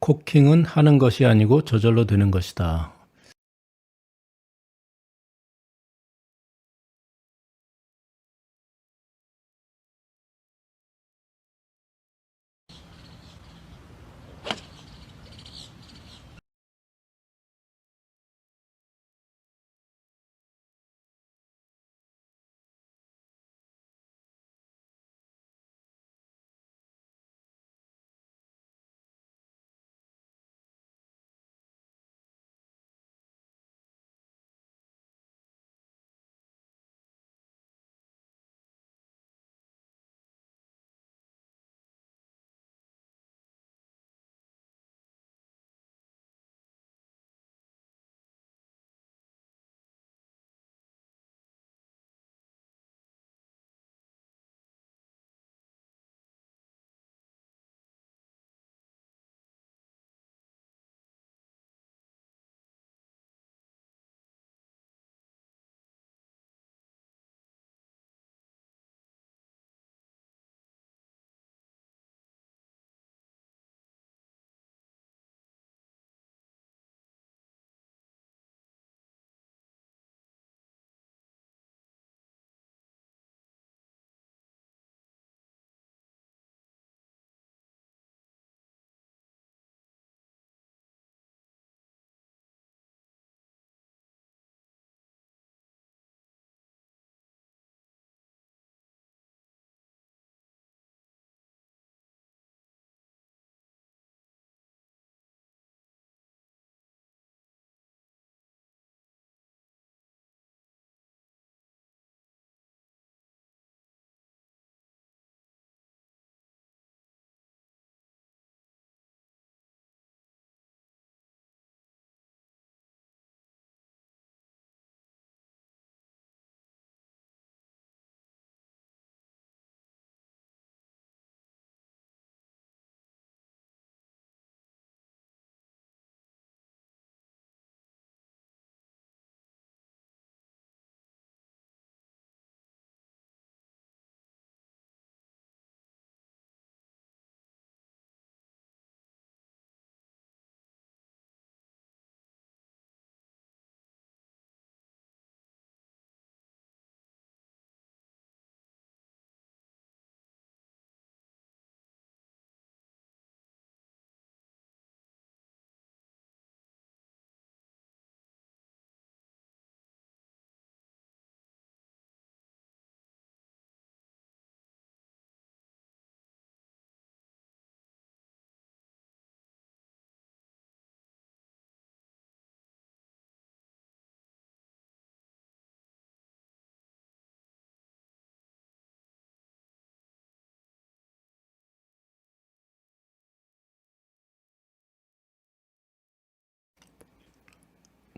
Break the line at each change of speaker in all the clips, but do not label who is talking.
코킹은 하는 것이 아니고 저절로 되는 것이다.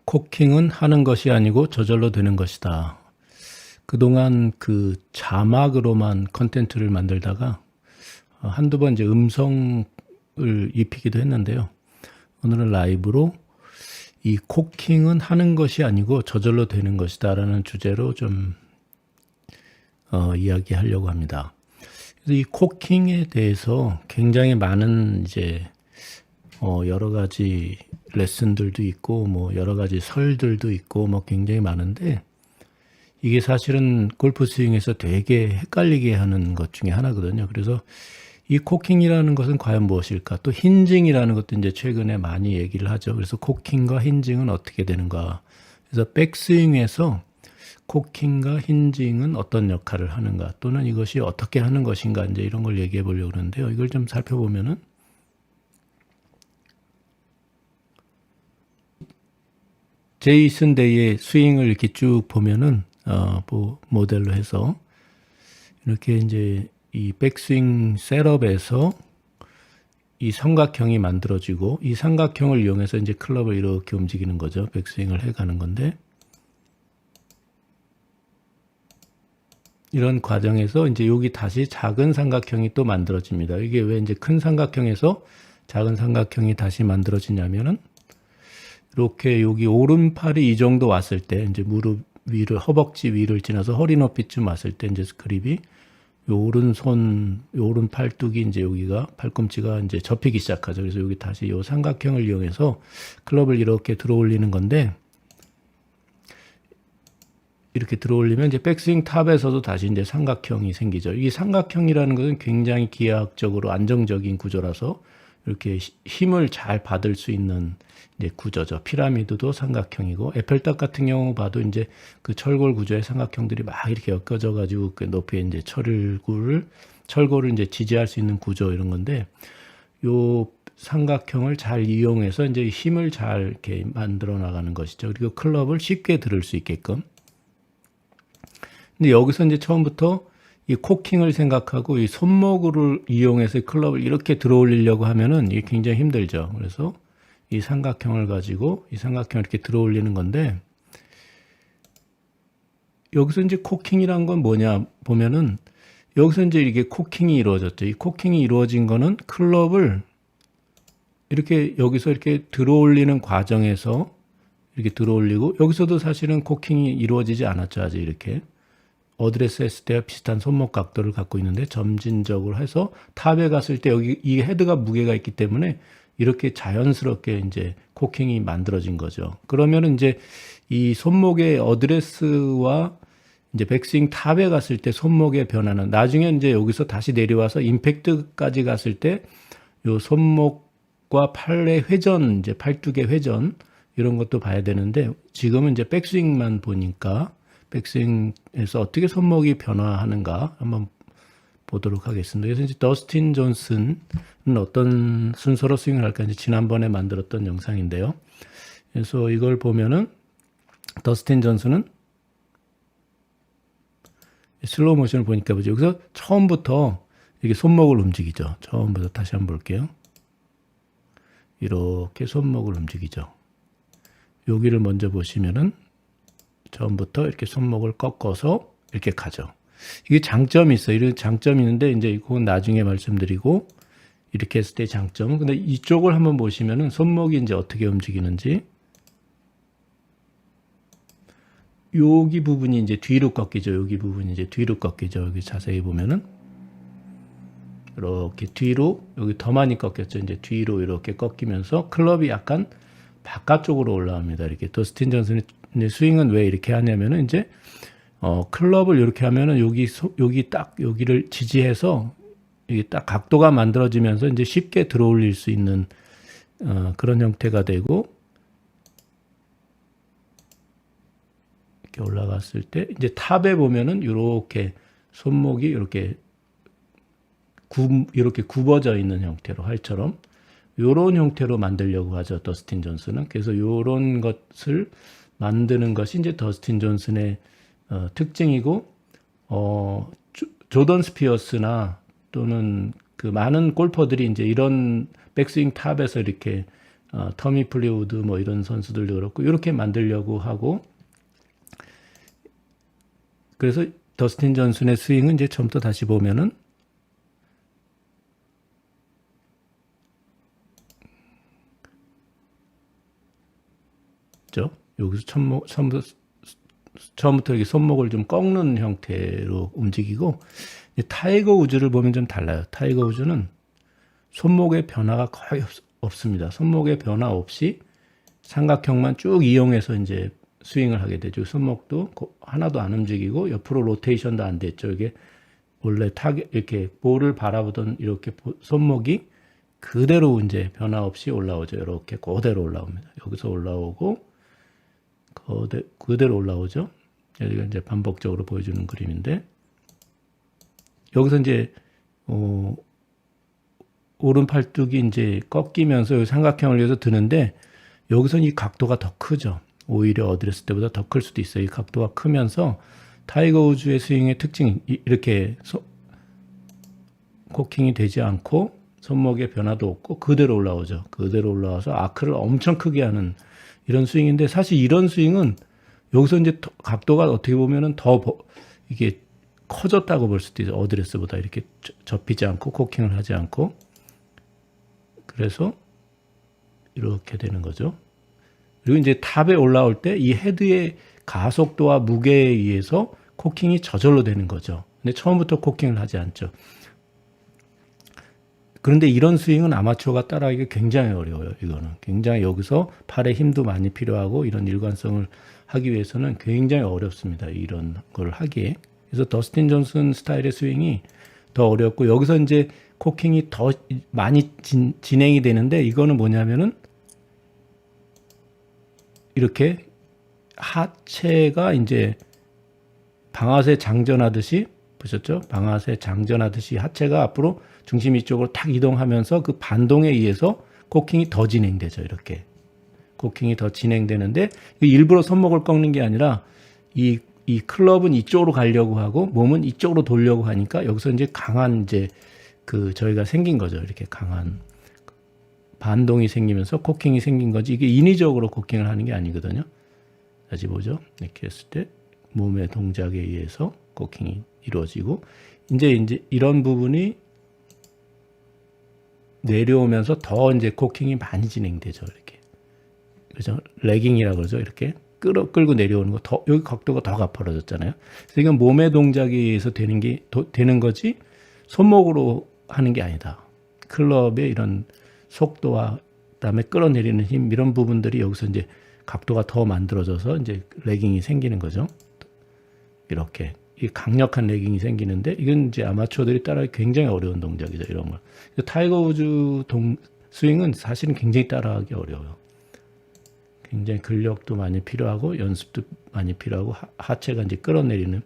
코킹은 하는 것이 아니고 저절로 되는 것이다. 그동안 그 자막으로만 컨텐츠를 만들다가 한두 번 이제 음성을 입히기도 했는데요. 오늘은 라이브로 이 코킹은 하는 것이 아니고 저절로 되는 것이다 라는 주제로 좀 이야기하려고 합니다. 그래서 이 코킹에 대해서 굉장히 많은 이제 여러 가지 레슨들도 있고 뭐 여러 가지 설들도 있고 뭐 굉장히 많은데 이게 사실은 골프 스윙에서 되게 헷갈리게 하는 것 중에 하나거든요. 그래서 이 코킹이라는 것은 과연 무엇일까? 또 힌징이라는 것도 이제 최근에 많이 얘기를 하죠. 그래서 코킹과 힌징은 어떻게 되는가? 그래서 백스윙에서 코킹과 힌징은 어떤 역할을 하는가? 또는 이것이 어떻게 하는 것인가? 이제 이런 걸 얘기해 보려고 그러는데요. 이걸 좀 살펴보면은 제이슨 데이의 스윙을 이렇게 쭉 보면은 모델로 해서 이렇게 이제 이 백스윙 셋업에서 이 삼각형이 만들어지고 이 삼각형을 이용해서 이제 클럽을 이렇게 움직이는 거죠. 백스윙을 해가는 건데 이런 과정에서 이제 여기 다시 작은 삼각형이 또 만들어집니다. 이게 왜 이제 큰 삼각형에서 작은 삼각형이 다시 만들어지냐면은 이렇게 여기 오른팔이 이 정도 왔을 때 이제 무릎 위를 허벅지 위를 지나서 허리 높이쯤 왔을 때 이제 그립이 요 오른손, 요 오른 팔뚝이 이제 여기가 팔꿈치가 이제 접히기 시작하죠. 그래서 여기 다시 요 삼각형을 이용해서 클럽을 이렇게 들어 올리는 건데, 이렇게 들어 올리면 이제 백스윙 탑에서도 다시 이제 삼각형이 생기죠. 이 삼각형이라는 것은 굉장히 기하학적으로 안정적인 구조라서 이렇게 힘을 잘 받을 수 있는 이제 구조죠. 피라미드도 삼각형이고, 에펠탑 같은 경우 봐도 이제 그 철골 구조의 삼각형들이 막 이렇게 엮여져 가지고 그 높이에 이제 철골을 이제 지지할 수 있는 구조 이런 건데, 요 삼각형을 잘 이용해서 이제 힘을 잘 이렇게 만들어 나가는 것이죠. 그리고 클럽을 쉽게 들을 수 있게끔. 근데 여기서 이제 처음부터 이 코킹을 생각하고 이 손목을 이용해서 클럽을 이렇게 들어 올리려고 하면은 이게 굉장히 힘들죠. 그래서 이 삼각형을 가지고 이 삼각형을 이렇게 들어 올리는 건데, 여기서 이제 코킹이란 건 뭐냐 보면은, 여기서 이제 이게 코킹이 이루어졌죠. 이 코킹이 이루어진 거는 클럽을 이렇게 여기서 이렇게 들어 올리는 과정에서 이렇게 들어 올리고, 여기서도 사실은 코킹이 이루어지지 않았죠. 아직 이렇게. 어드레스 했을 때와 비슷한 손목 각도를 갖고 있는데, 점진적으로 해서 탑에 갔을 때 여기 이 헤드가 무게가 있기 때문에 이렇게 자연스럽게 이제 코킹이 만들어진 거죠. 그러면 이제 이 손목의 어드레스와 이제 백스윙 탑에 갔을 때 손목의 변화는 나중에 이제 여기서 다시 내려와서 임팩트까지 갔을 때 요 손목과 팔의 회전, 이제 팔뚝의 회전 이런 것도 봐야 되는데, 지금은 이제 백스윙만 보니까 백스윙에서 어떻게 손목이 변화하는가 한번 보도록 하겠습니다. 그래서 이제 더스틴 존슨은 어떤 순서로 스윙을 할까 이제 지난번에 만들었던 영상인데요. 그래서 이걸 보면은 더스틴 존슨은 슬로우 모션을 보니까 보죠. 여기서 처음부터 이렇게 손목을 움직이죠. 처음부터 다시 한번 볼게요. 이렇게 손목을 움직이죠. 여기를 먼저 보시면은 처음부터 이렇게 손목을 꺾어서 이렇게 가죠. 이게 장점이 있어요. 이런 장점이 있는데, 이제 그건 나중에 말씀드리고, 이렇게 했을 때 장점은, 근데 이쪽을 한번 보시면은 손목이 이제 어떻게 움직이는지, 여기 부분이 이제 뒤로 꺾이죠. 여기 부분이 이제 뒤로 꺾이죠. 여기 자세히 보면은. 이렇게 뒤로, 여기 더 많이 꺾였죠. 이제 뒤로 이렇게 꺾이면서 클럽이 약간 바깥쪽으로 올라옵니다. 이렇게 더스틴 존슨의 스윙은 왜 이렇게 하냐면은 이제 클럽을 이렇게 하면은 여기 딱 여기를 지지해서 이게 딱 각도가 만들어지면서 이제 쉽게 들어 올릴 수 있는 그런 형태가 되고, 이렇게 올라갔을 때 이제 탑에 보면은 이렇게 손목이 이렇게 굽어져 있는 형태로 활처럼 요런 형태로 만들려고 하죠. 더스틴 존슨은. 그래서 요런 것을 만드는 것이 이제 더스틴 존슨의 특징이고, 조던 스피어스나 또는 그 많은 골퍼들이 이제 이런 백스윙 탑에서 이렇게 터미 플리우드 뭐 이런 선수들도 그렇고 이렇게 만들려고 하고, 그래서 더스틴 존슨의 스윙은 이제 처음부터 다시 보면은 여기서 처음부터 이렇게 손목을 좀 꺾는 형태로 움직이고, 타이거 우즈를 보면 좀 달라요. 타이거 우즈는 손목의 변화가 거의 없습니다. 손목의 변화 없이 삼각형만 쭉 이용해서 이제 스윙을 하게 되죠. 손목도 하나도 안 움직이고 옆으로 로테이션도 안 됐죠. 이게 원래 이렇게 볼을 바라보던 이렇게 손목이 그대로 이제 변화 없이 올라오죠. 이렇게 그대로 올라옵니다. 여기서 올라오고 그대로 올라오죠. 여기가 이제 반복적으로 보여주는 그림인데, 여기서 이제 오른 팔뚝이 이제 꺾이면서 삼각형을 위해서 드는데, 여기서는 이 각도가 더 크죠. 오히려 어드레스 때보다 더 클 수도 있어요. 이 각도가 크면서 타이거 우즈의 스윙의 특징이 이렇게 코킹이 되지 않고 손목의 변화도 없고 그대로 올라오죠. 그대로 올라와서 아크를 엄청 크게 하는 이런 스윙인데, 사실 이런 스윙은 여기서 이제 각도가 어떻게 보면은 더 이게 커졌다고 볼 수도 있어요. 어드레스보다 이렇게 접히지 않고 코킹을 하지 않고. 그래서 이렇게 되는 거죠. 그리고 이제 탑에 올라올 때 이 헤드의 가속도와 무게에 의해서 코킹이 저절로 되는 거죠. 근데 처음부터 코킹을 하지 않죠. 그런데 이런 스윙은 아마추어가 따라하기가 굉장히 어려워요. 이거는 굉장히 여기서 팔에 힘도 많이 필요하고 이런 일관성을 하기 위해서는 굉장히 어렵습니다. 이런 걸 하기에. 그래서 더스틴 존슨 스타일의 스윙이 더 어렵고 여기서 이제 코킹이 더 많이 진행이 되는데 이거는 뭐냐면은 이렇게 하체가 이제 방아쇠 장전하듯이 보셨죠? 방아쇠 장전하듯이 하체가 앞으로 중심 이쪽으로 탁 이동하면서 그 반동에 의해서 코킹이 더 진행되죠. 이렇게 코킹이 더 진행되는데 일부러 손목을 꺾는 게 아니라 이 클럽은 이쪽으로 가려고 하고 몸은 이쪽으로 돌려고 하니까 여기서 이제 강한 이제 그 저희가 생긴 거죠. 이렇게 강한 반동이 생기면서 코킹이 생긴 거지. 이게 인위적으로 코킹을 하는 게 아니거든요. 다시 보죠. 이렇게 했을 때 몸의 동작에 의해서 코킹이 이루어지고 이제 이런 부분이 내려오면서 더 이제 코킹이 많이 진행되죠. 이렇게. 그죠? 레깅이라고 그러죠. 이렇게 끌고 내려오는 거 더 여기 각도가 더 가파라졌잖아요. 그래서 이건 몸의 동작에 의해서 되는 거지 손목으로 하는 게 아니다. 클럽의 이런 속도와 그다음에 끌어내리는 힘 이런 부분들이 여기서 이제 각도가 더 만들어져서 이제 레깅이 생기는 거죠. 이렇게 이 강력한 레깅이 생기는데 이건 이제 아마추어들이 따라하기 굉장히 어려운 동작이죠. 이런 거. 타이거 우즈 스윙은 사실은 굉장히 따라하기 어려워요. 굉장히 근력도 많이 필요하고 연습도 많이 필요하고 하체가 이제 끌어내리는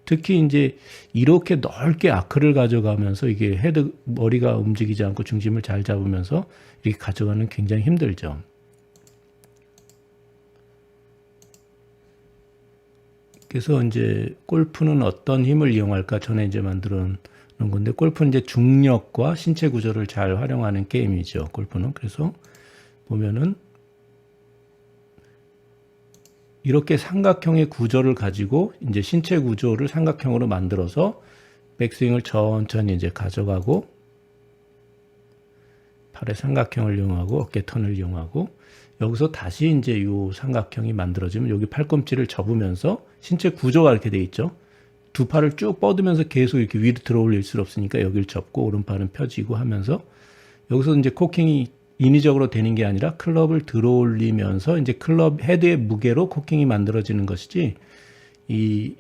특히 이제 이렇게 넓게 아크를 가져가면서 이게 머리가 움직이지 않고 중심을 잘 잡으면서 이렇게 가져가는 굉장히 힘들죠. 그래서 이제 골프는 어떤 힘을 이용할까 전에 이제 만들어 놓은 건데 골프는 이제 중력과 신체 구조를 잘 활용하는 게임이죠. 골프는. 그래서 보면은 이렇게 삼각형의 구조를 가지고 이제 신체 구조를 삼각형으로 만들어서 백스윙을 천천히 이제 가져가고 팔의 삼각형을 이용하고 어깨 턴을 이용하고 여기서 다시 이제 이 삼각형이 만들어지면 여기 팔꿈치를 접으면서 신체 구조가 이렇게 돼 있죠. 두 팔을 쭉 뻗으면서 계속 이렇게 위로 들어 올릴 수 없으니까 여기를 접고 오른팔은 펴지고 하면서 여기서 이제 코킹이 인위적으로 되는 게 아니라 클럽을 들어 올리면서 이제 클럽 헤드의 무게로 코킹이 만들어지는 것이지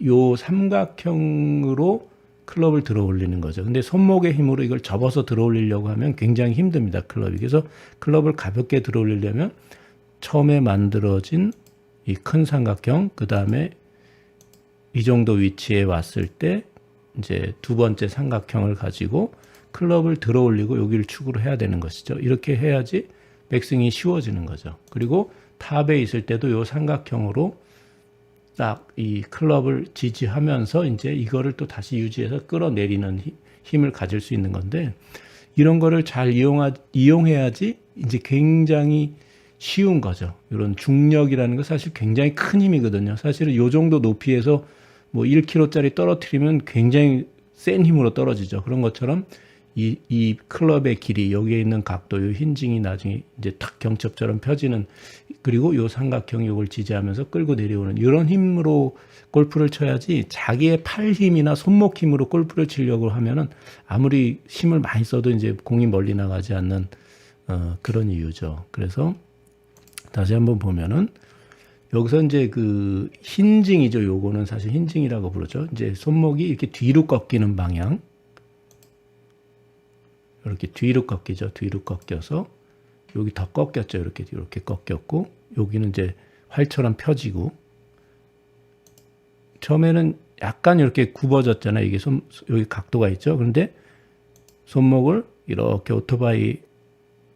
요 삼각형으로 클럽을 들어 올리는 거죠. 근데 손목의 힘으로 이걸 접어서 들어 올리려고 하면 굉장히 힘듭니다. 클럽이. 그래서 클럽을 가볍게 들어 올리려면 처음에 만들어진 이 큰 삼각형, 그 다음에 이 정도 위치에 왔을 때 이제 두 번째 삼각형을 가지고 클럽을 들어 올리고 여기를 축으로 해야 되는 것이죠. 이렇게 해야지 백스윙이 쉬워지는 거죠. 그리고 탑에 있을 때도 이 삼각형으로 딱 이 클럽을 지지하면서 이제 이거를 또 다시 유지해서 끌어내리는 힘을 가질 수 있는 건데 이런 거를 잘 이용해야지 이제 굉장히 쉬운 거죠. 이런 중력이라는 거 사실 굉장히 큰 힘이거든요. 사실은 이 정도 높이에서 뭐 1kg짜리 떨어뜨리면 굉장히 센 힘으로 떨어지죠. 그런 것처럼 이 클럽의 길이 여기에 있는 각도, 이 힌징이 나중에 이제 탁 경첩처럼 펴지는 그리고 이 삼각형이 이걸 지지하면서 끌고 내려오는 이런 힘으로 골프를 쳐야지 자기의 팔 힘이나 손목 힘으로 골프를 치려고 하면은 아무리 힘을 많이 써도 이제 공이 멀리 나가지 않는 그런 이유죠. 그래서 다시 한번 보면은 여기서 이제 그 힌징이죠. 요거는 사실 힌징이라고 부르죠. 이제 손목이 이렇게 뒤로 꺾이는 방향. 이렇게 뒤로 꺾이죠. 뒤로 꺾여서 여기 더 꺾였죠. 이렇게 꺾였고 여기는 이제 활처럼 펴지고 처음에는 약간 이렇게 굽어졌잖아요. 이게 여기 각도가 있죠. 그런데 손목을 이렇게 오토바이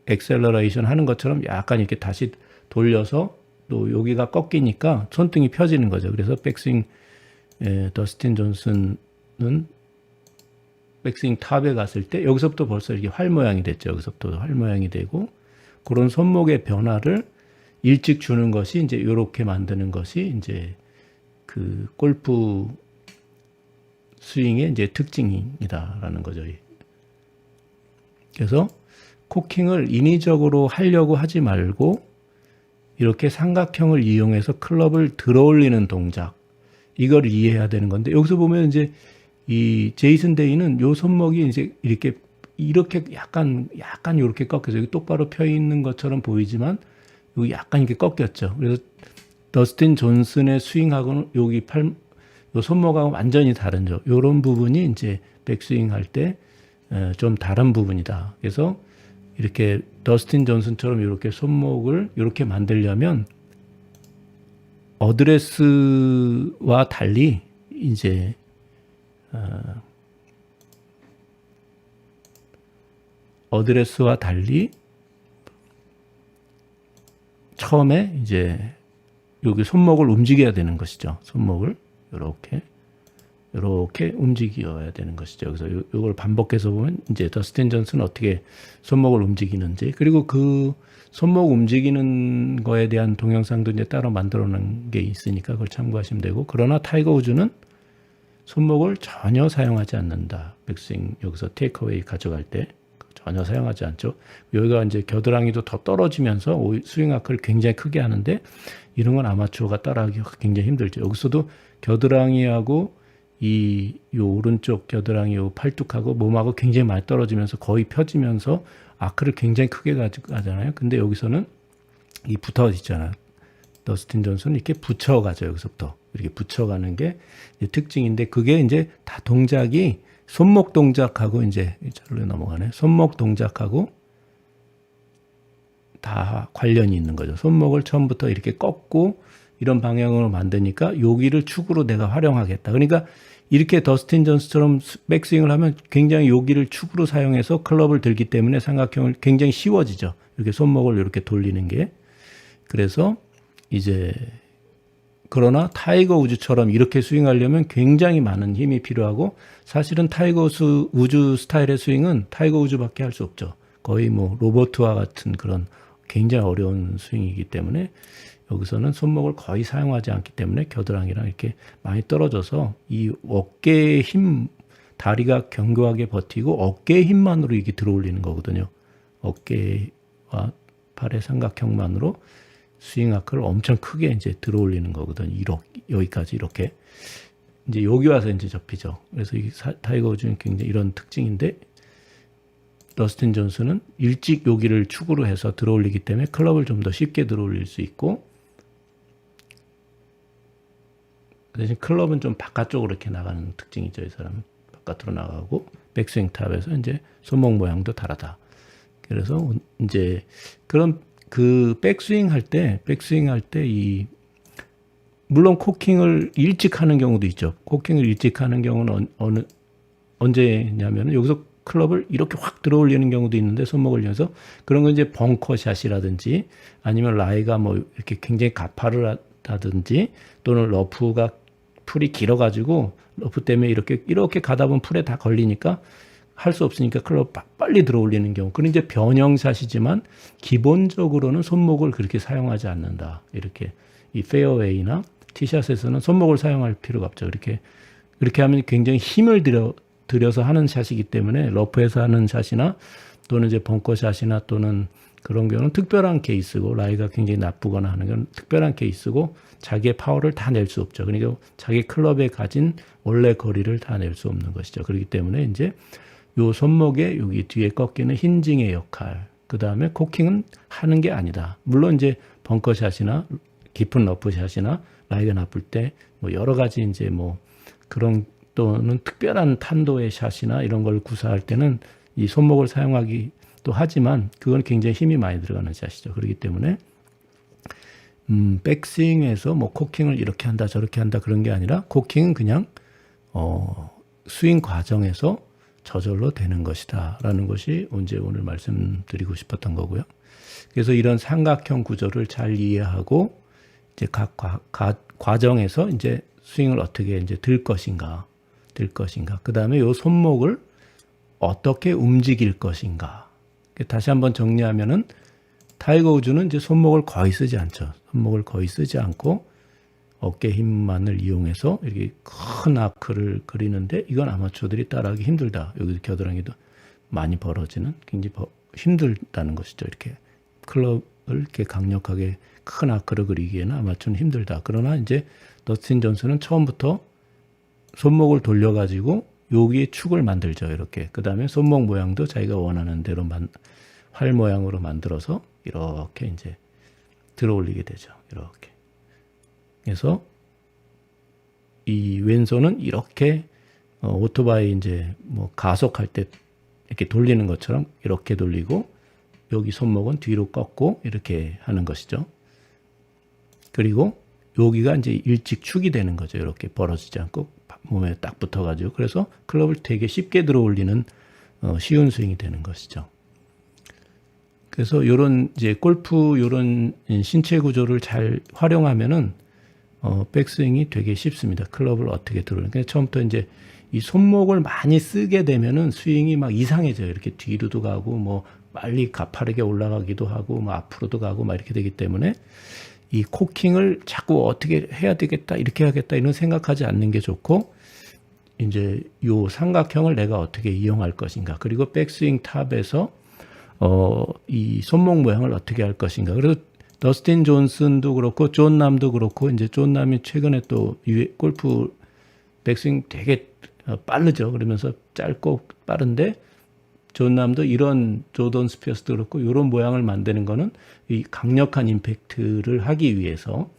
엑셀러레이션 하는 것처럼 약간 이렇게 다시 돌려서 또 여기가 꺾이니까 손등이 펴지는 거죠. 그래서 백스윙 더스틴 존슨은 백스윙 탑에 갔을 때 여기서부터 벌써 이렇게 활 모양이 됐죠. 여기서부터 활 모양이 되고 그런 손목의 변화를 일찍 주는 것이 이제 이렇게 만드는 것이 이제 그 골프 스윙의 이제 특징이다라는 거죠. 그래서 코킹을 인위적으로 하려고 하지 말고 이렇게 삼각형을 이용해서 클럽을 들어 올리는 동작 이걸 이해해야 되는 건데 여기서 보면 이제 이 제이슨 데이는 요 손목이 이제 이렇게 약간 이렇게 꺾여서 여기 똑바로 펴 있는 것처럼 보이지만 여기 약간 이렇게 꺾였죠. 그래서 더스틴 존슨의 스윙하고는 여기 요 손목하고 완전히 다른죠. 요런 부분이 이제 백스윙 할 때 좀 다른 부분이다. 그래서 이렇게 더스틴 존슨처럼 이렇게 손목을 이렇게 만들려면 어드레스와 달리 이제 어드레스와 달리 처음에 이제 여기 손목을 움직여야 되는 것이죠. 손목을 이렇게 움직여야 되는 것이죠. 그래서 이걸 반복해서 보면 이제 더스틴 존슨은 어떻게 손목을 움직이는지, 그리고 그 손목 움직이는 거에 대한 동영상도 이제 따로 만들어 놓은 게 있으니까 그걸 참고하시면 되고, 그러나 타이거 우즈는 손목을 전혀 사용하지 않는다. 백스윙 여기서 테이크어웨이 가져갈 때 전혀 사용하지 않죠. 여기가 이제 겨드랑이도 더 떨어지면서 스윙 아크를 굉장히 크게 하는데, 이런 건 아마추어가 따라하기가 굉장히 힘들죠. 여기서도 겨드랑이하고 요 오른쪽 겨드랑이 요 팔뚝하고 몸하고 굉장히 많이 떨어지면서 거의 펴지면서 아크를 굉장히 크게 가잖아요. 근데 여기서는 이 붙어 있잖아요. 더스틴 존슨은 이렇게 붙여가죠. 여기서부터 이렇게 붙여가는 게 특징인데, 그게 이제 다 동작이 손목 동작하고 이제 절로 넘어가네. 손목 동작하고 다 관련이 있는 거죠. 손목을 처음부터 이렇게 꺾고 이런 방향으로 만드니까 여기를 축으로 내가 활용하겠다. 그러니까 이렇게 더스틴 존슨처럼 백스윙을 하면 굉장히 여기를 축으로 사용해서 클럽을 들기 때문에 삼각형을 굉장히 쉬워지죠. 이렇게 손목을 이렇게 돌리는 게. 그래서 이제 그러나 타이거 우즈처럼 이렇게 스윙하려면 굉장히 많은 힘이 필요하고, 사실은 타이거 우즈 스타일의 스윙은 타이거 우즈밖에 할 수 없죠. 거의 뭐 로버트와 같은 그런 굉장히 어려운 스윙이기 때문에 여기서는 손목을 거의 사용하지 않기 때문에 겨드랑이랑 이렇게 많이 떨어져서 이 어깨의 힘, 다리가 견고하게 버티고 어깨의 힘만으로 이게 들어올리는 거거든요. 어깨와 팔의 삼각형만으로 스윙 아크를 엄청 크게 이제 들어올리는 거거든요. 여기까지 이렇게. 이제 여기 와서 이제 접히죠. 그래서 이 타이거 우즈는 굉장히 이런 특징인데, 더스틴 존슨은 일찍 여기를 축으로 해서 들어올리기 때문에 클럽을 좀 더 쉽게 들어올릴 수 있고, 대신 클럽은 좀 바깥쪽으로 이렇게 나가는 특징이죠. 이 사람은 바깥으로 나가고, 백스윙 탑에서 이제 손목 모양도 다르다. 그래서 이제 그런 그 백스윙 할 때 물론 코킹을 일찍 하는 경우도 있죠. 코킹을 일찍 하는 경우는 언제냐면은 여기서 클럽을 이렇게 확 들어올리는 경우도 있는데, 손목을 이용해서 그런 건 이제 벙커샷이라든지 아니면 라이가 뭐 이렇게 굉장히 가파르다든지, 또는 러프가 풀이 길어가지고 러프 때문에 이렇게 가다 보면 풀에 다 걸리니까 할 수 없으니까 클럽 빨리 들어올리는 경우, 그런 이제 변형샷이지만 기본적으로는 손목을 그렇게 사용하지 않는다. 이렇게 이 페어웨이나 티샷에서는 손목을 사용할 필요가 없죠. 이렇게 하면 굉장히 힘을 들여서 하는 샷이기 때문에 러프에서 하는 샷이나 또는 이제 벙커샷이나 또는 그런 경우는 특별한 케이스고, 라이가 굉장히 나쁘거나 하는 건 특별한 케이스고, 자기의 파워를 다 낼 수 없죠. 그러니까 자기 클럽에 가진 원래 거리를 다 낼 수 없는 것이죠. 그렇기 때문에 이제 요 손목에 여기 뒤에 꺾이는 힌징의 역할, 그 다음에 코킹은 하는 게 아니다. 물론 이제 벙커샷이나 깊은 러프샷이나 라이가 나쁠 때 뭐 여러 가지 이제 뭐 그런, 또는 특별한 탄도의 샷이나 이런 걸 구사할 때는 이 손목을 사용하기도 하지만 그건 굉장히 힘이 많이 들어가는 샷이죠. 그렇기 때문에 백스윙에서 뭐 코킹을 이렇게 한다 저렇게 한다 그런 게 아니라, 코킹은 그냥 스윙 과정에서 저절로 되는 것이다 라는 것이 오늘 말씀드리고 싶었던 거고요. 그래서 이런 삼각형 구조를 잘 이해하고 이제 각 과정에서 이제 스윙을 어떻게 이제 들 것인가. 그 다음에 요 손목을 어떻게 움직일 것인가. 다시 한번 정리하면은, 타이거 우즈는 이제 손목을 거의 쓰지 않죠. 손목을 거의 쓰지 않고 어깨 힘만을 이용해서 이렇게 큰 아크를 그리는데, 이건 아마추어들이 따라하기 힘들다. 여기도 겨드랑이도 많이 벌어지는, 굉장히 힘들다는 것이죠. 이렇게 클럽을 이렇게 강력하게 큰 아크를 그리기에는 아마추어는 힘들다. 그러나 이제 더스틴 존슨은 처음부터 손목을 돌려가지고 여기에 축을 만들죠. 이렇게. 그 다음에 손목 모양도 자기가 원하는 대로 활 모양으로 만들어서 이렇게 이제 들어 올리게 되죠. 이렇게. 그래서 이 왼손은 이렇게 오토바이 이제 뭐 가속할 때 이렇게 돌리는 것처럼 이렇게 돌리고 여기 손목은 뒤로 꺾고 이렇게 하는 것이죠. 그리고 여기가 이제 일직축이 되는 거죠. 이렇게 벌어지지 않고 몸에 딱 붙어가지고 그래서 클럽을 되게 쉽게 들어 올리는 쉬운 스윙이 되는 것이죠. 그래서 요런 이제 골프 요런 신체 구조를 잘 활용하면은 백스윙이 되게 쉽습니다. 클럽을 어떻게 들어오는. 그러니까 처음부터 이제 이 손목을 많이 쓰게 되면은 스윙이 막 이상해져요. 이렇게 뒤로도 가고 뭐 빨리 가파르게 올라가기도 하고 뭐 앞으로도 가고 막 이렇게 되기 때문에 이 코킹을 자꾸 어떻게 해야 되겠다 이렇게 해야겠다 이런 생각하지 않는 게 좋고 이제 요 삼각형을 내가 어떻게 이용할 것인가 그리고 백스윙 탑에서 이 손목 모양을 어떻게 할 것인가. 그래서 더스틴 존슨도 그렇고 존 남도 그렇고 이제 존 남이 최근에 또 골프 백스윙 되게 빠르죠. 그러면서 짧고 빠른데 존 남도 이런 조던 스피어스도 그렇고 이런 모양을 만드는 거는 이 강력한 임팩트를 하기 위해서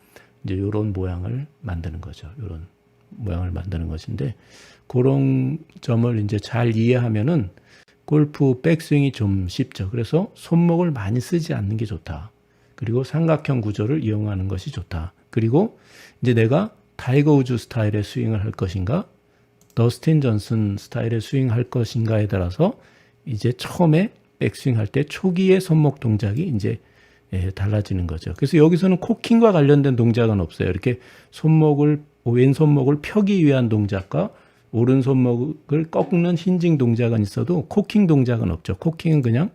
이제 이런 모양을 만드는 거죠. 이런 모양을 만드는 것인데 그런 점을 이제 잘 이해하면은 골프 백스윙이 좀 쉽죠. 그래서 손목을 많이 쓰지 않는 게 좋다. 그리고 삼각형 구조를 이용하는 것이 좋다. 그리고 이제 내가 타이거 우즈 스타일의 스윙을 할 것인가, 더스틴 존슨 스타일의 스윙 할 것인가에 따라서 이제 처음에 백스윙 할 때 초기의 손목 동작이 이제 달라지는 거죠. 그래서 여기서는 코킹과 관련된 동작은 없어요. 이렇게 왼손목을 펴기 위한 동작과 오른손목을 꺾는 힌징 동작은 있어도 코킹 동작은 없죠. 코킹은 그냥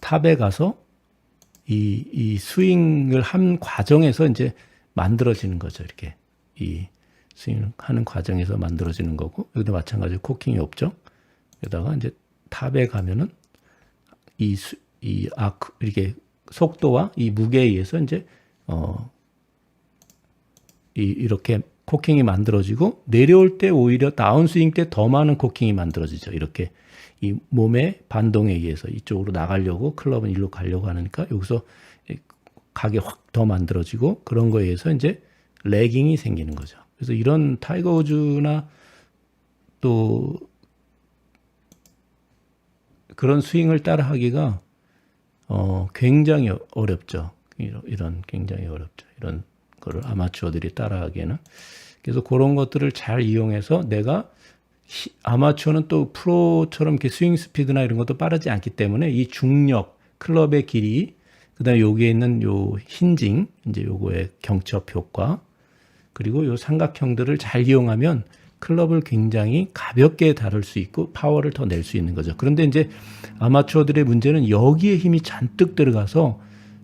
탑에 가서 이 스윙을 한 과정에서 이제 만들어지는 거죠. 이렇게 이 스윙을 하는 과정에서 만들어지는 거고 여기도 마찬가지로 코킹이 없죠. 게다가 이제 탑에 가면은 이렇게 속도와 이 무게에 의해서 이제 이렇게 코킹이 만들어지고 내려올 때 오히려 다운스윙 때 더 많은 코킹이 만들어지죠. 이렇게 이 몸의 반동에 의해서 이쪽으로 나가려고 클럽은 일로 가려고 하니까 여기서 각이 확 더 만들어지고 그런 거에 의해서 이제 레깅이 생기는 거죠. 그래서 이런 타이거 우즈나 또 그런 스윙을 따라 하기가 굉장히 어렵죠. 이런 굉장히 어렵죠. 이런 거를 아마추어들이 따라하기에는. 그래서 그런 것들을 잘 이용해서 내가 아마추어는 또 프로처럼 이렇게 스윙 스피드나 이런 것도 빠르지 않기 때문에 이 중력, 클럽의 길이, 그다음에 여기에 있는 요 힌징, 이제 요거의 경첩 효과, 그리고 요 삼각형들을 잘 이용하면 클럽을 굉장히 가볍게 다룰 수 있고 파워를 더 낼 수 있는 거죠. 그런데 이제 아마추어들의 문제는 여기에 힘이 잔뜩 들어가서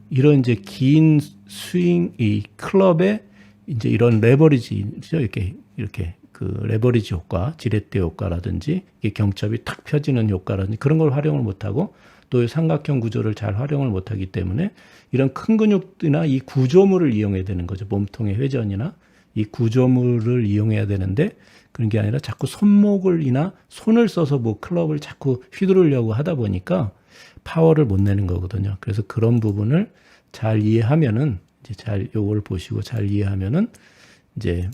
이런 이제 긴 스윙, 이 클럽에 이제 이런 레버리지죠. 이렇게 그 레버리지 효과, 지렛대 효과라든지 이게 경첩이 탁 펴지는 효과라든지 그런 걸 활용을 못하고 또 삼각형 구조를 잘 활용을 못하기 때문에 이런 큰 근육이나 이 구조물을 이용해야 되는 거죠. 몸통의 회전이나 이 구조물을 이용해야 되는데 그런 게 아니라 자꾸 손목을이나 손을 써서 뭐 클럽을 자꾸 휘두르려고 하다 보니까 파워를 못 내는 거거든요. 그래서 그런 부분을 잘 이해하면은 이제 잘 요걸 보시고 잘 이해하면은 이제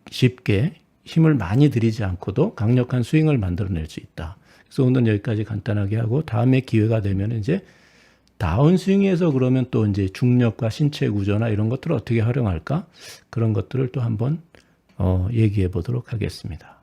쉽게 힘을 많이 들이지 않고도 강력한 스윙을 만들어낼 수 있다. 그래서 오늘은 여기까지 간단하게 하고 다음에 기회가 되면 이제 다운스윙에서 그러면 또 이제 중력과 신체 구조나 이런 것들을 어떻게 활용할까? 그런 것들을 또 한번 얘기해 보도록 하겠습니다.